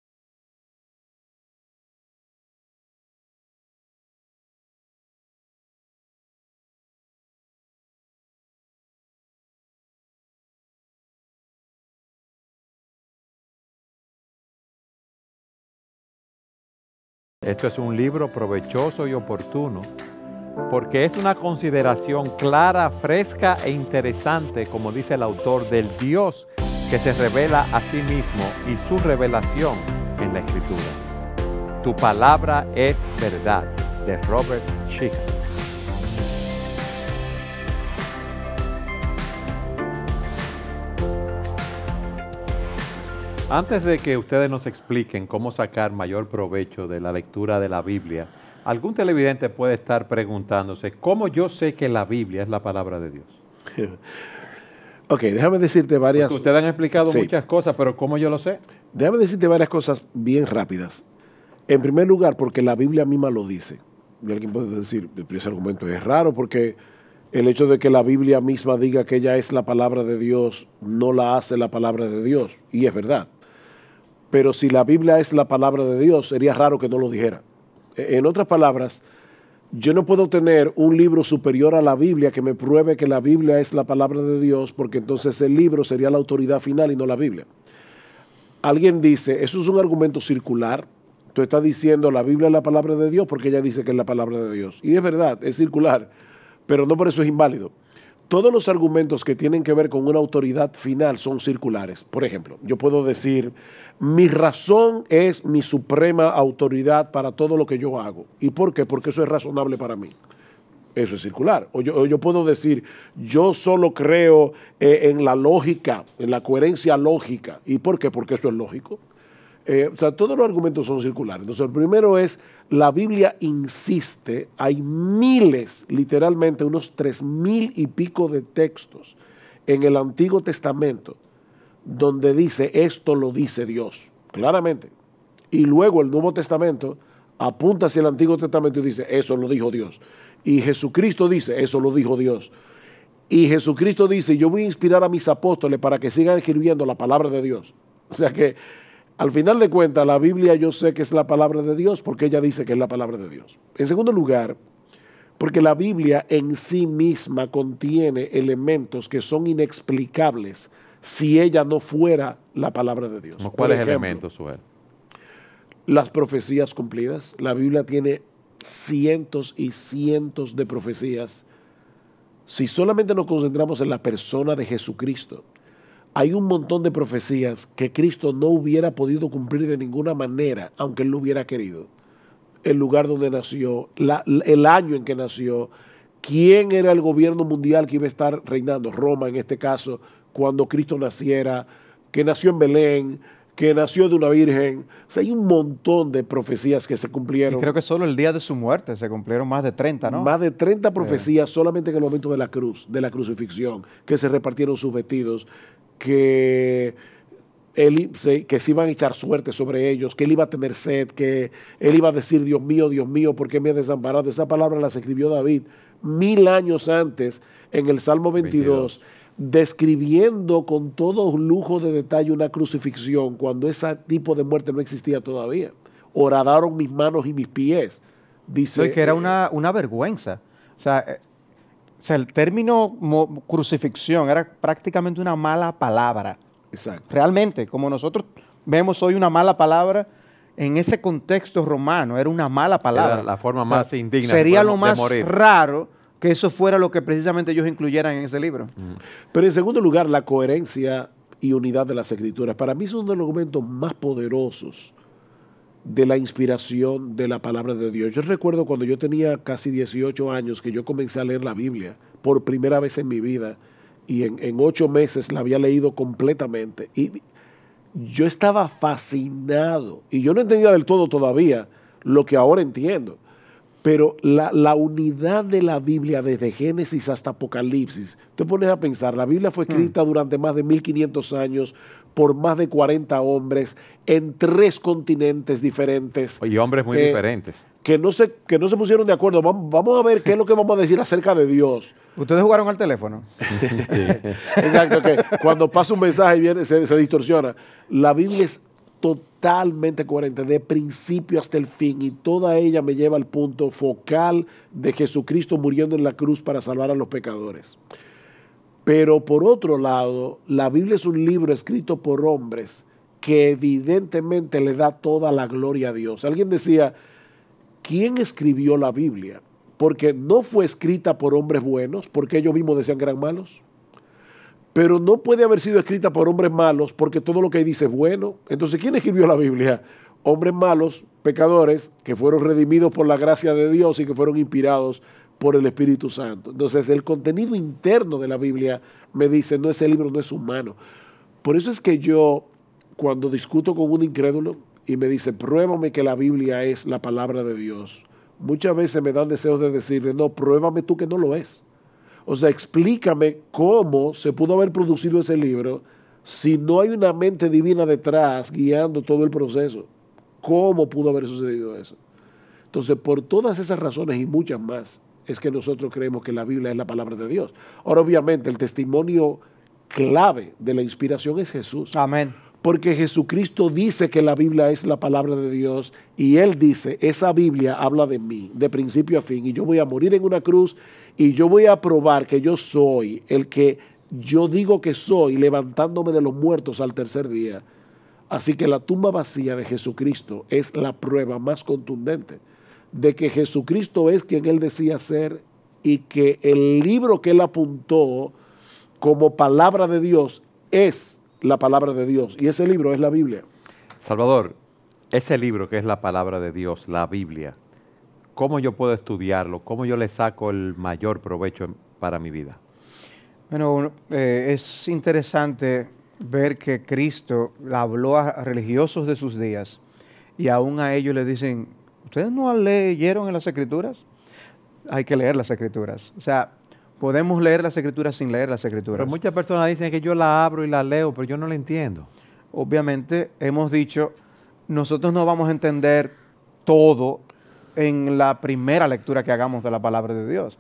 Esto es un libro provechoso y oportuno porque es una consideración clara, fresca e interesante, como dice el autor, del Dios que se revela a sí mismo y su revelación en la Escritura. Tu palabra es verdad, de Robert Schick. Antes de que ustedes nos expliquen cómo sacar mayor provecho de la lectura de la Biblia, algún televidente puede estar preguntándose, ¿cómo yo sé que la Biblia es la palabra de Dios? Ok, déjame decirte varias... Porque ustedes han explicado muchas cosas, pero ¿cómo yo lo sé? Déjame decirte varias cosas bien rápidas. En primer lugar, porque la Biblia misma lo dice. Y alguien puede decir, ese argumento es raro porque el hecho de que la Biblia misma diga que ella es la palabra de Dios no la hace la palabra de Dios. Y es verdad. Pero si la Biblia es la palabra de Dios, sería raro que no lo dijera. En otras palabras, yo no puedo tener un libro superior a la Biblia que me pruebe que la Biblia es la palabra de Dios, porque entonces el libro sería la autoridad final y no la Biblia. Alguien dice, eso es un argumento circular. Tú estás diciendo la Biblia es la palabra de Dios porque ella dice que es la palabra de Dios. Y es verdad, es circular, pero no por eso es inválido. Todos los argumentos que tienen que ver con una autoridad final son circulares. Por ejemplo, yo puedo decir, mi razón es mi suprema autoridad para todo lo que yo hago. ¿Y por qué? Porque eso es razonable para mí. Eso es circular. O yo puedo decir, yo solo creo en la lógica, en la coherencia lógica. ¿Y por qué? Porque eso es lógico. O sea, todos los argumentos son circulares. Entonces, el primero es, la Biblia insiste, hay miles, literalmente unos 3,000 y pico de textos en el Antiguo Testamento donde dice, esto lo dice Dios, claramente. Y luego el Nuevo Testamento apunta hacia el Antiguo Testamento y dice, eso lo dijo Dios. Y Jesucristo dice, eso lo dijo Dios. Y Jesucristo dice, yo voy a inspirar a mis apóstoles para que sigan escribiendo la palabra de Dios. O sea que, al final de cuentas, la Biblia yo sé que es la palabra de Dios porque ella dice que es la palabra de Dios. En segundo lugar, porque la Biblia en sí misma contiene elementos que son inexplicables si ella no fuera la palabra de Dios. ¿Cuál es el elemento, Suel? Las profecías cumplidas. La Biblia tiene cientos y cientos de profecías si solamente nos concentramos en la persona de Jesucristo, hay un montón de profecías que Cristo no hubiera podido cumplir de ninguna manera, aunque Él lo hubiera querido. El lugar donde nació, el año en que nació, quién era el gobierno mundial que iba a estar reinando, Roma en este caso, cuando Cristo naciera, que nació en Belén, que nació de una virgen. O sea, hay un montón de profecías que se cumplieron. Y creo que solo el día de su muerte se cumplieron más de 30, ¿no? Más de 30 profecías solamente en el momento de la cruz, de la crucifixión, que se repartieron sus vestidos, que se iban a echar suerte sobre ellos, que él iba a tener sed, que él iba a decir, Dios mío, ¿por qué me has desamparado? Esa palabra las escribió David 1000 años antes en el Salmo 22, describiendo con todo lujo de detalle una crucifixión cuando ese tipo de muerte no existía todavía. Horadaron mis manos y mis pies, dice. Y que era una vergüenza. O sea, el término crucifixión era prácticamente una mala palabra. Exacto. Realmente, como nosotros vemos hoy una mala palabra, en ese contexto romano era una mala palabra. Era la forma más indigna. Sería lo más raro que eso fuera lo que precisamente ellos incluyeran en ese libro. Pero en segundo lugar, la coherencia y unidad de las Escrituras. Para mí son uno de los argumentos más poderosos de la inspiración de la palabra de Dios. Yo recuerdo cuando yo tenía casi 18 años que yo comencé a leer la Biblia por primera vez en mi vida y en 8 meses la había leído completamente. Y yo estaba fascinado y yo no entendía del todo todavía lo que ahora entiendo. Pero la unidad de la Biblia desde Génesis hasta Apocalipsis, te pones a pensar, la Biblia fue escrita durante más de 1500 años por más de 40 hombres en 3 continentes diferentes. Y hombres muy diferentes. Que no se pusieron de acuerdo. Vamos a ver qué es lo que vamos a decir acerca de Dios. ¿Ustedes jugaron al teléfono? Sí. Exacto, que cuando pasa un mensaje y viene, se distorsiona. La Biblia es totalmente coherente, de principio hasta el fin, y toda ella me lleva al punto focal de Jesucristo muriendo en la cruz para salvar a los pecadores. Pero por otro lado, la Biblia es un libro escrito por hombres que evidentemente le da toda la gloria a Dios. Alguien decía, ¿quién escribió la Biblia? Porque no fue escrita por hombres buenos, porque ellos mismos decían que eran malos. Pero no puede haber sido escrita por hombres malos porque todo lo que ahí dice es bueno. Entonces, ¿quién escribió la Biblia? Hombres malos, pecadores, que fueron redimidos por la gracia de Dios y que fueron inspirados por el Espíritu Santo. Entonces, el contenido interno de la Biblia me dice, no, ese libro no es humano. Por eso es que yo, cuando discuto con un incrédulo y me dice, pruébame que la Biblia es la palabra de Dios, muchas veces me dan deseos de decirle, no, pruébame tú que no lo es. O sea, explícame cómo se pudo haber producido ese libro si no hay una mente divina detrás guiando todo el proceso. ¿Cómo pudo haber sucedido eso? Entonces, por todas esas razones y muchas más, es que nosotros creemos que la Biblia es la palabra de Dios. Ahora, obviamente, el testimonio clave de la inspiración es Jesús. Amén. Porque Jesucristo dice que la Biblia es la palabra de Dios y Él dice, esa Biblia habla de mí, de principio a fin, y yo voy a morir en una cruz y yo voy a probar que yo soy el que yo digo que soy, levantándome de los muertos al tercer día. Así que la tumba vacía de Jesucristo es la prueba más contundente de que Jesucristo es quien Él decía ser y que el libro que Él apuntó como palabra de Dios es la palabra de Dios, y ese libro es la Biblia. Salvador, ese libro que es la palabra de Dios, la Biblia, ¿cómo yo puedo estudiarlo? ¿Cómo yo le saco el mayor provecho para mi vida? Bueno, es interesante ver que Cristo habló a religiosos de sus días y aún a ellos les dicen, ¿ustedes no leyeron en las Escrituras? Hay que leer las Escrituras. O sea, podemos leer las Escrituras sin leer las Escrituras. Pero muchas personas dicen que yo la abro y la leo, pero yo no la entiendo. Obviamente, hemos dicho, nosotros no vamos a entender todo en la primera lectura que hagamos de la palabra de Dios.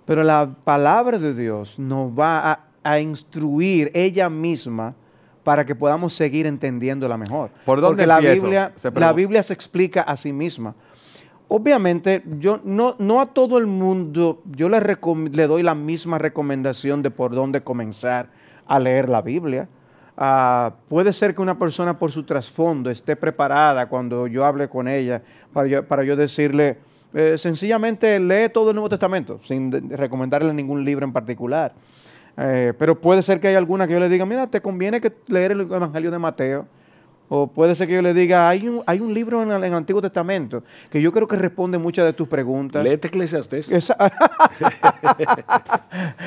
Pero la palabra de Dios nos va a instruir ella misma para que podamos seguir entendiendo-la mejor. ¿Por dónde Porque empiezo? la Biblia se explica a sí misma. Obviamente, yo no a todo el mundo yo le doy la misma recomendación de por dónde comenzar a leer la Biblia. Puede ser que una persona por su trasfondo esté preparada cuando yo hable con ella para yo decirle, Sencillamente lee todo el Nuevo Testamento, sin recomendarle ningún libro en particular. Pero puede ser que haya alguna que yo le diga, mira, te conviene que leer el Evangelio de Mateo. O puede ser que yo le diga, hay un libro en el Antiguo Testamento que yo creo que responde muchas de tus preguntas. Léete Eclesiastés.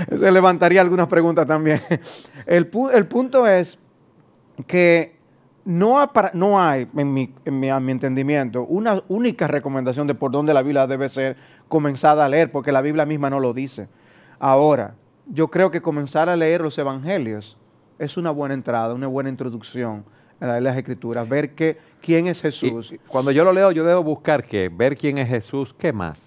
Se levantaría algunas preguntas también. El punto es que no hay a mi entendimiento, una única recomendación de por dónde la Biblia debe ser comenzada a leer, porque la Biblia misma no lo dice. Ahora, yo creo que comenzar a leer los Evangelios es una buena entrada, una buena introducción a las Escrituras, ver quién es Jesús. Y cuando yo lo leo, yo debo buscar ver quién es Jesús, ¿qué más?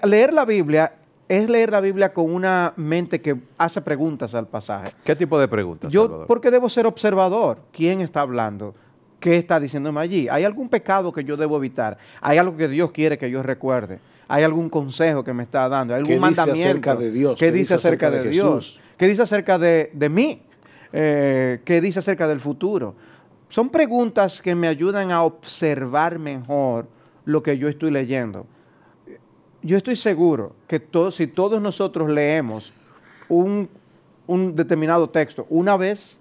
Leer la Biblia es leer la Biblia con una mente que hace preguntas al pasaje. ¿Qué tipo de preguntas, Salvador? Porque debo ser observador. ¿Quién está hablando? ¿Qué está diciéndome allí? ¿Hay algún pecado que yo debo evitar? ¿Hay algo que Dios quiere que yo recuerde? ¿Hay algún consejo que me está dando? ¿Hay algún mandamiento? ¿Qué dice acerca de Dios? ¿Qué dice acerca de Dios? ¿Qué dice acerca de mí? ¿Qué dice acerca del futuro? Son preguntas que me ayudan a observar mejor lo que yo estoy leyendo. Yo estoy seguro que si todos nosotros leemos un determinado texto una vez,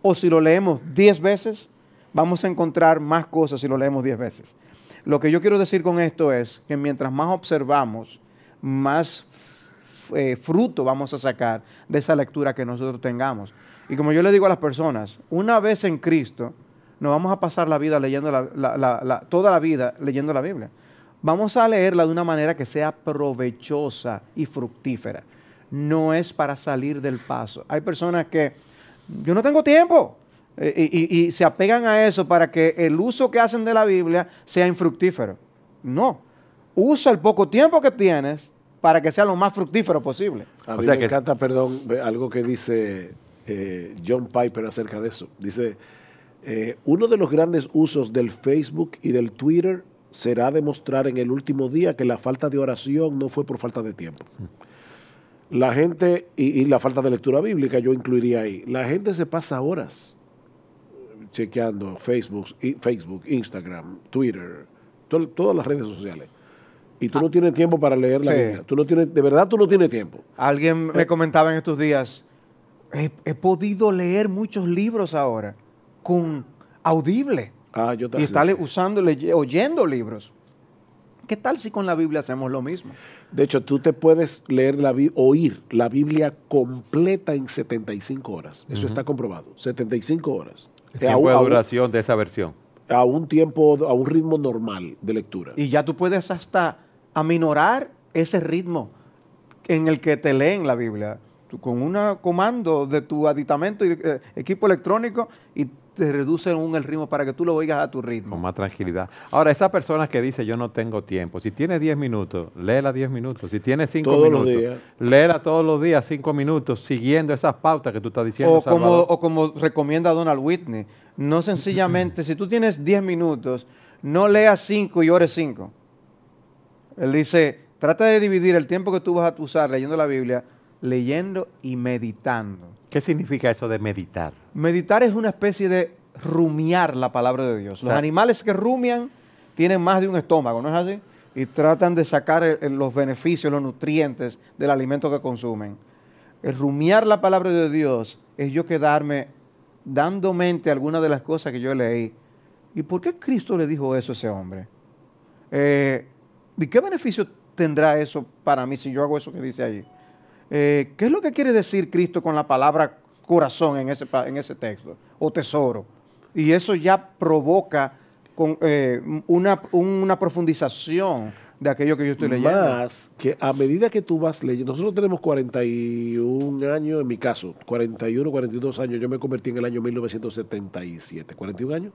o si lo leemos 10 veces, vamos a encontrar más cosas si lo leemos 10 veces. Lo que yo quiero decir con esto es que mientras más observamos, más fruto vamos a sacar de esa lectura que nosotros tengamos. Y como yo le digo a las personas, una vez en Cristo, nos vamos a pasar la vida leyendo toda la vida leyendo la Biblia. Vamos a leerla de una manera que sea provechosa y fructífera. No es para salir del paso. Hay personas que, yo no tengo tiempo, y se apegan a eso para que el uso que hacen de la Biblia sea infructífero. No. Usa el poco tiempo que tienes para que sea lo más fructífero posible. A mí me encanta, perdón, algo que dice John Piper acerca de eso. Dice, uno de los grandes usos del Facebook y del Twitter será demostrar en el último día que la falta de oración no fue por falta de tiempo. La gente, y la falta de lectura bíblica yo incluiría ahí, la gente se pasa horas chequeando Facebook, Instagram, Twitter, todas las redes sociales. Y tú no tienes tiempo para leer la Biblia. De verdad tú no tienes tiempo. Alguien me comentaba en estos días, he podido leer muchos libros ahora con Audible. Yo y está oyendo libros. ¿Qué tal si con la Biblia hacemos lo mismo? De hecho, tú te puedes oír la Biblia completa en 75 horas. Eso está comprobado. 75 horas. El tiempo de duración de esa versión. A un ritmo normal de lectura. Y ya tú puedes hasta aminorar ese ritmo en el que te leen la Biblia. Tú, con un comando de tu aditamento y equipo electrónico, y te reduce el ritmo para que tú lo oigas a tu ritmo. Con más tranquilidad. Ahora, esa persona que dice yo no tengo tiempo, si tiene 10 minutos, léela 10 minutos. Si tiene 5 minutos, léela todos los días 5 minutos, siguiendo esas pautas que tú estás diciendo. O como recomienda Donald Whitney, no sencillamente, si tú tienes 10 minutos, no leas 5 y ores 5. Él dice, trata de dividir el tiempo que tú vas a usar leyendo la Biblia, leyendo y meditando. ¿Qué significa eso de meditar? Meditar es una especie de rumiar la palabra de Dios. Los animales que rumian tienen más de un estómago, ¿no es así? Y tratan de sacar los beneficios, los nutrientes del alimento que consumen. El rumiar la palabra de Dios es yo quedarme dando mente a algunas de las cosas que yo leí. ¿Y por qué Cristo le dijo eso a ese hombre? ¿De qué beneficio tendrá eso para mí si yo hago eso que dice allí? ¿Qué es lo que quiere decir Cristo con la palabra corazón en ese texto? O tesoro. Y eso ya provoca una profundización de aquello que yo estoy leyendo. Más que a medida que tú vas leyendo, nosotros tenemos 41 años, en mi caso, 41, 42 años, yo me convertí en el año 1977, 41 años,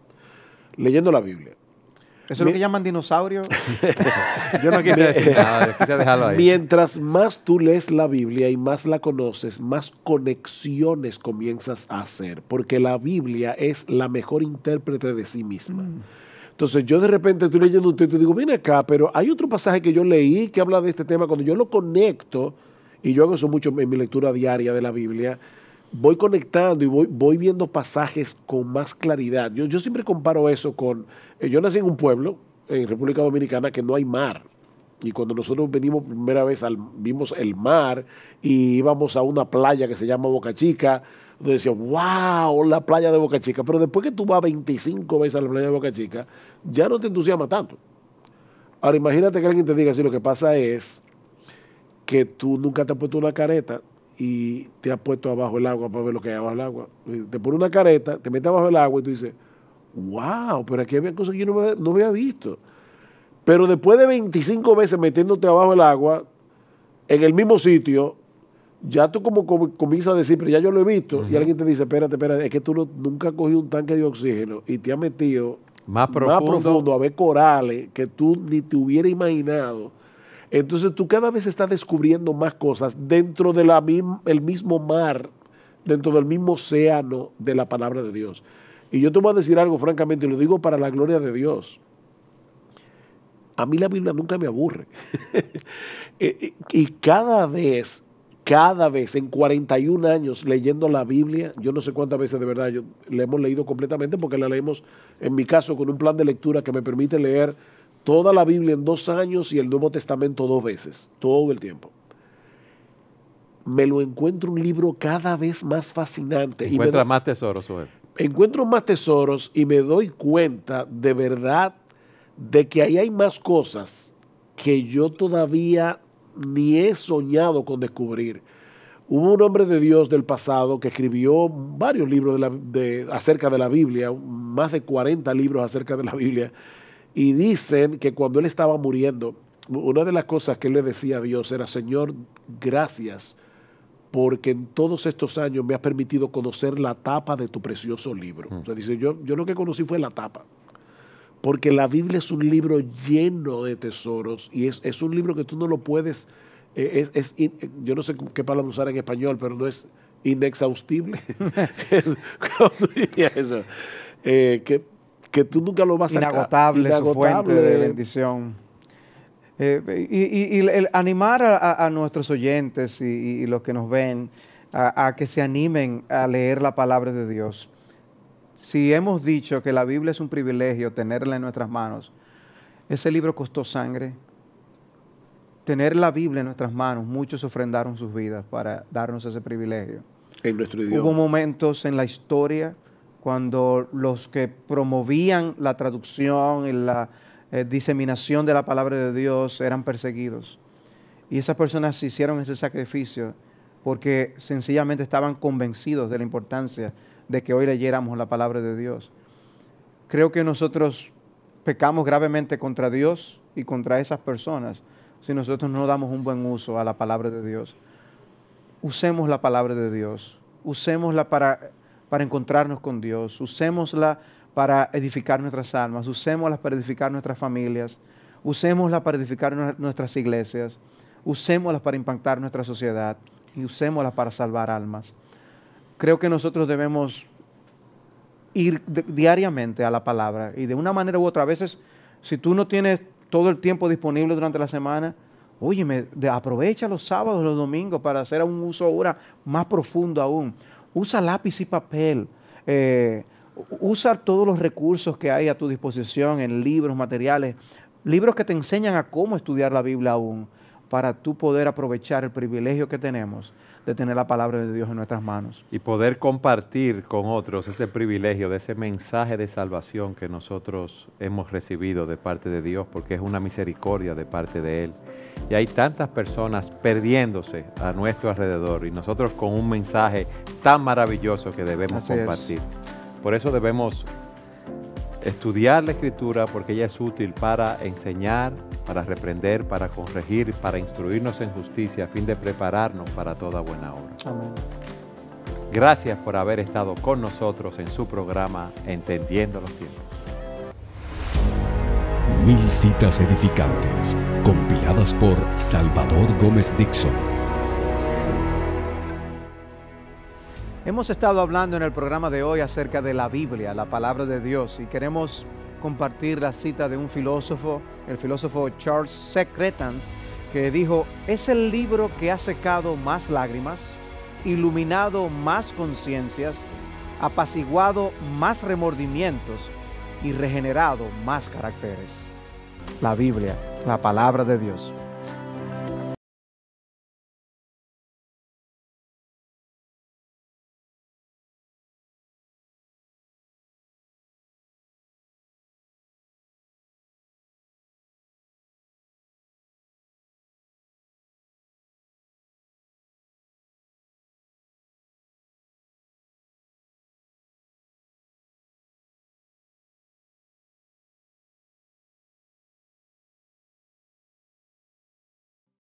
leyendo la Biblia. ¿Eso es lo que llaman dinosaurio? Yo no quise decir nada, yo quise dejarlo ahí. Mientras más tú lees la Biblia y más la conoces, más conexiones comienzas a hacer, porque la Biblia es la mejor intérprete de sí misma. Entonces yo de repente estoy leyendo un texto y digo, ven acá, pero hay otro pasaje que yo leí que habla de este tema. Cuando yo lo conecto, y yo hago eso mucho en mi lectura diaria de la Biblia, voy conectando y voy viendo pasajes con más claridad. Yo siempre comparo eso con... yo nací en un pueblo, en República Dominicana que no hay mar. Y cuando nosotros venimos primera vez, vimos el mar y íbamos a una playa que se llama Boca Chica, donde decía, wow, la playa de Boca Chica. Pero después que tú vas 25 veces a la playa de Boca Chica, ya no te entusiasma tanto. Ahora imagínate que alguien te diga así, lo que pasa es que tú nunca te has puesto una careta y te has puesto abajo el agua para ver lo que hay abajo el agua. Te pones una careta, te metes abajo el agua y tú dices, wow, pero aquí había cosas que yo no había visto. Pero después de 25 veces metiéndote abajo el agua, en el mismo sitio, ya tú como comienzas a decir, pero ya yo lo he visto, y alguien te dice, espérate, es que tú nunca has cogido un tanque de oxígeno y te has metido más profundo a ver corales que tú ni te hubieras imaginado. Entonces tú cada vez estás descubriendo más cosas dentro del mismo mar, dentro del mismo océano de la palabra de Dios. Y yo te voy a decir algo francamente, y lo digo para la gloria de Dios. A mí la Biblia nunca me aburre. Y cada vez, en 41 años leyendo la Biblia, yo no sé cuántas veces de verdad la hemos leído completamente, porque la leemos, en mi caso, con un plan de lectura que me permite leer toda la Biblia en 2 años y el Nuevo Testamento 2 veces, todo el tiempo. Me lo encuentro un libro cada vez más fascinante. Encuentra más tesoros, Joel. Encuentro más tesoros y me doy cuenta de verdad de que ahí hay más cosas que yo todavía ni he soñado con descubrir. Hubo un hombre de Dios del pasado que escribió varios libros acerca de la Biblia, más de 40 libros acerca de la Biblia, y dicen que cuando él estaba muriendo, una de las cosas que él le decía a Dios era, Señor, gracias, porque en todos estos años me has permitido conocer la tapa de tu precioso libro. O sea, dice, yo lo que conocí fue la tapa. Porque la Biblia es un libro lleno de tesoros y es un libro que tú no lo puedes, yo no sé qué palabra usar en español, pero no es inexhaustible. ¿Cómo tú dirías eso? Que tú nunca lo vas a sacar. Inagotable, su fuente de bendición. Y el animar a nuestros oyentes y los que nos ven a que se animen a leer la palabra de Dios. Si hemos dicho que la Biblia es un privilegio tenerla en nuestras manos, ese libro costó sangre. Tener la Biblia en nuestras manos, muchos ofrendaron sus vidas para darnos ese privilegio. En nuestro idioma. Hubo momentos en la historia cuando los que promovían la traducción y la diseminación de la palabra de Dios eran perseguidos. Y esas personas hicieron ese sacrificio porque sencillamente estaban convencidos de la importancia de que hoy leyéramos la palabra de Dios. Creo que nosotros pecamos gravemente contra Dios y contra esas personas si nosotros no damos un buen uso a la palabra de Dios. Usemos la palabra de Dios, usémosla para encontrarnos con Dios, usémosla para edificar nuestras almas, usémosla para edificar nuestras familias, usémosla para edificar nuestras iglesias, usémosla para impactar nuestra sociedad y usémosla para salvar almas. Creo que nosotros debemos ir diariamente a la palabra y de una manera u otra. A veces, si tú no tienes todo el tiempo disponible durante la semana, óyeme, aprovecha los sábados, los domingos para hacer un uso ahora más profundo aún. Usa lápiz y papel. Usa todos los recursos que hay a tu disposición en libros, materiales, libros que te enseñan a cómo estudiar la Biblia aún, para tú poder aprovechar el privilegio que tenemos de tener la palabra de Dios en nuestras manos. Y poder compartir con otros ese privilegio de ese mensaje de salvación que nosotros hemos recibido de parte de Dios, porque es una misericordia de parte de Él. Y hay tantas personas perdiéndose a nuestro alrededor y nosotros con un mensaje tan maravilloso que debemos compartir. Por eso debemos estudiar la Escritura, porque ella es útil para enseñar, para reprender, para corregir, para instruirnos en justicia, a fin de prepararnos para toda buena obra. Amén. Gracias por haber estado con nosotros en su programa Entendiendo los Tiempos. 1000 citas edificantes, compiladas por Salvador Gómez Dixon. Hemos estado hablando en el programa de hoy acerca de la Biblia, la palabra de Dios, y queremos compartir la cita de un filósofo, el filósofo Charles Secretan, que dijo: es el libro que ha secado más lágrimas, iluminado más conciencias, apaciguado más remordimientos y regenerado más caracteres. la Biblia, la palabra de Dios.